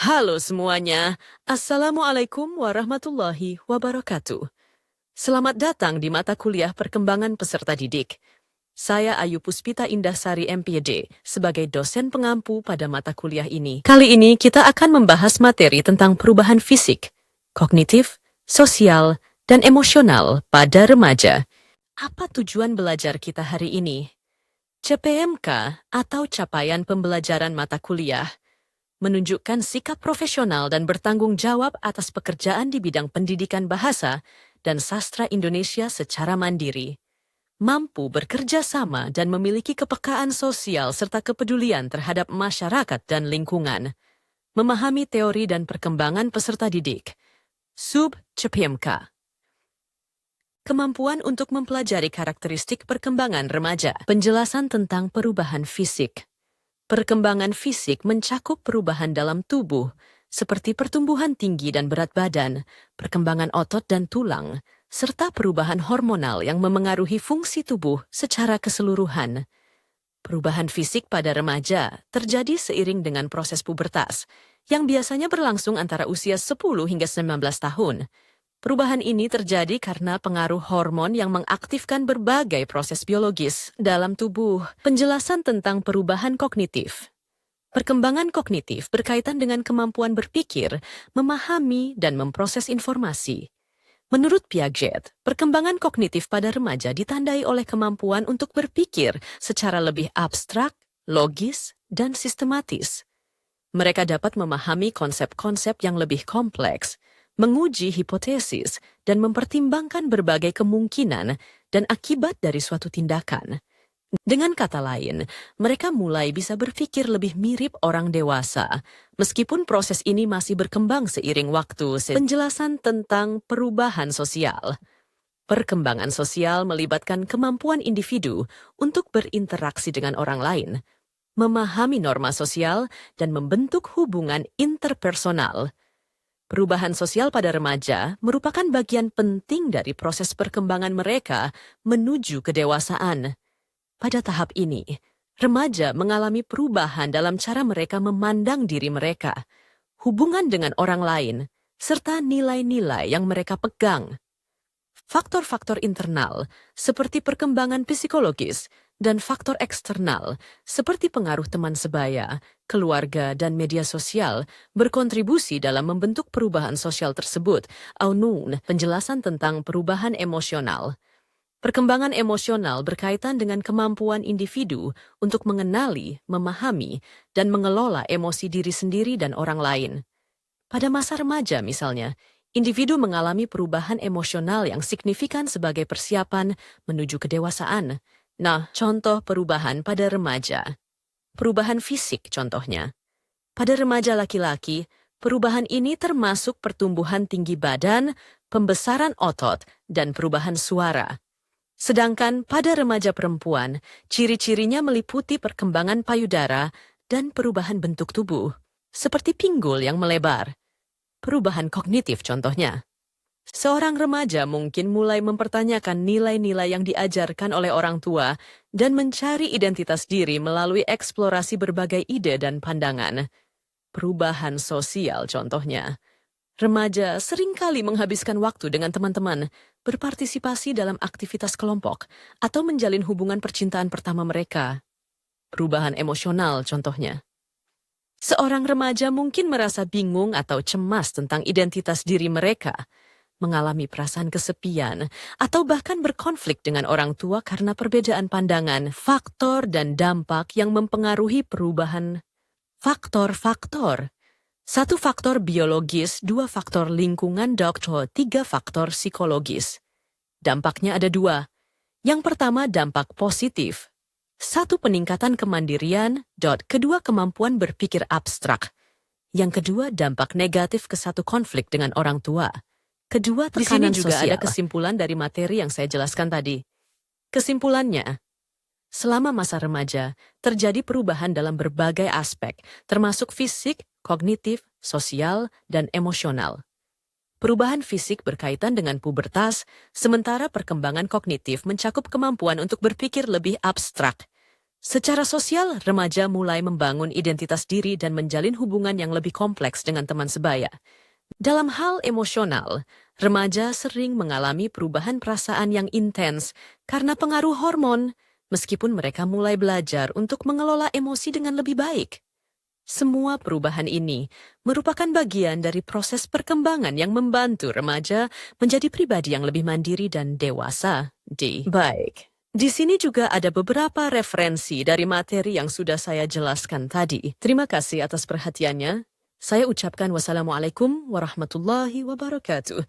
Halo semuanya, Assalamualaikum warahmatullahi wabarakatuh. Selamat datang di mata kuliah perkembangan peserta didik. Saya Ayu Puspita Indahsari MPD sebagai dosen pengampu pada mata kuliah ini. Kali ini kita akan membahas materi tentang perubahan fisik, kognitif, sosial, dan emosional pada remaja. Apa tujuan belajar kita hari ini? CPMK atau Capaian Pembelajaran Mata Kuliah menunjukkan sikap profesional dan bertanggung jawab atas pekerjaan di bidang pendidikan bahasa dan sastra Indonesia secara mandiri, mampu bekerja sama dan memiliki kepekaan sosial serta kepedulian terhadap masyarakat dan lingkungan, memahami teori dan perkembangan peserta didik. Sub CPMK. Kemampuan untuk mempelajari karakteristik perkembangan remaja. Penjelasan tentang perubahan fisik. Perkembangan fisik mencakup perubahan dalam tubuh, seperti pertumbuhan tinggi dan berat badan, perkembangan otot dan tulang, serta perubahan hormonal yang memengaruhi fungsi tubuh secara keseluruhan. Perubahan fisik pada remaja terjadi seiring dengan proses pubertas, yang biasanya berlangsung antara usia 10 hingga 19 tahun. Perubahan ini terjadi karena pengaruh hormon yang mengaktifkan berbagai proses biologis dalam tubuh. Penjelasan tentang perubahan kognitif. Perkembangan kognitif berkaitan dengan kemampuan berpikir, memahami, dan memproses informasi. Menurut Piaget, perkembangan kognitif pada remaja ditandai oleh kemampuan untuk berpikir secara lebih abstrak, logis, dan sistematis. Mereka dapat memahami konsep-konsep yang lebih kompleks, menguji hipotesis, dan mempertimbangkan berbagai kemungkinan dan akibat dari suatu tindakan. Dengan kata lain, mereka mulai bisa berpikir lebih mirip orang dewasa, meskipun proses ini masih berkembang seiring waktu. Penjelasan tentang perubahan sosial. Perkembangan sosial melibatkan kemampuan individu untuk berinteraksi dengan orang lain, memahami norma sosial, dan membentuk hubungan interpersonal. Perubahan sosial pada remaja merupakan bagian penting dari proses perkembangan mereka menuju kedewasaan. Pada tahap ini, remaja mengalami perubahan dalam cara mereka memandang diri mereka, hubungan dengan orang lain, serta nilai-nilai yang mereka pegang. Faktor-faktor internal, seperti perkembangan psikologis, dan faktor eksternal, seperti pengaruh teman sebaya, keluarga, dan media sosial, berkontribusi dalam membentuk perubahan sosial tersebut. Aunun, penjelasan tentang perubahan emosional. Perkembangan emosional berkaitan dengan kemampuan individu untuk mengenali, memahami, dan mengelola emosi diri sendiri dan orang lain. Pada masa remaja misalnya, individu mengalami perubahan emosional yang signifikan sebagai persiapan menuju kedewasaan. Nah, contoh perubahan pada remaja. Perubahan fisik contohnya. Pada remaja laki-laki, perubahan ini termasuk pertumbuhan tinggi badan, pembesaran otot, dan perubahan suara. Sedangkan pada remaja perempuan, ciri-cirinya meliputi perkembangan payudara dan perubahan bentuk tubuh, seperti pinggul yang melebar. Perubahan kognitif contohnya. Seorang remaja mungkin mulai mempertanyakan nilai-nilai yang diajarkan oleh orang tua dan mencari identitas diri melalui eksplorasi berbagai ide dan pandangan. Perubahan sosial contohnya. Remaja seringkali menghabiskan waktu dengan teman-teman, berpartisipasi dalam aktivitas kelompok, atau menjalin hubungan percintaan pertama mereka. Perubahan emosional contohnya. Seorang remaja mungkin merasa bingung atau cemas tentang identitas diri mereka, mengalami perasaan kesepian, atau bahkan berkonflik dengan orang tua karena perbedaan pandangan. Faktor dan dampak yang mempengaruhi perubahan. Faktor-faktor. 1 faktor biologis, 2 faktor lingkungan, 3 faktor psikologis. Dampaknya ada 2. Yang pertama dampak positif. 1 peningkatan kemandirian, kedua kemampuan berpikir abstrak. Yang kedua dampak negatif ke 1 konflik dengan orang tua. Kedua, tekanan Di sini juga sosial. ada kesimpulan dari materi yang saya jelaskan tadi. Kesimpulannya, selama masa remaja, terjadi perubahan dalam berbagai aspek, termasuk fisik, kognitif, sosial, dan emosional. Perubahan fisik berkaitan dengan pubertas, sementara perkembangan kognitif mencakup kemampuan untuk berpikir lebih abstrak. Secara sosial, remaja mulai membangun identitas diri dan menjalin hubungan yang lebih kompleks dengan teman sebaya. Dalam hal emosional, remaja sering mengalami perubahan perasaan yang intens karena pengaruh hormon, meskipun mereka mulai belajar untuk mengelola emosi dengan lebih baik. Semua perubahan ini merupakan bagian dari proses perkembangan yang membantu remaja menjadi pribadi yang lebih mandiri dan dewasa. Baik. Di sini juga ada beberapa referensi dari materi yang sudah saya jelaskan tadi. Terima kasih atas perhatiannya. Saya ucapkan wassalamualaikum warahmatullahi wabarakatuh.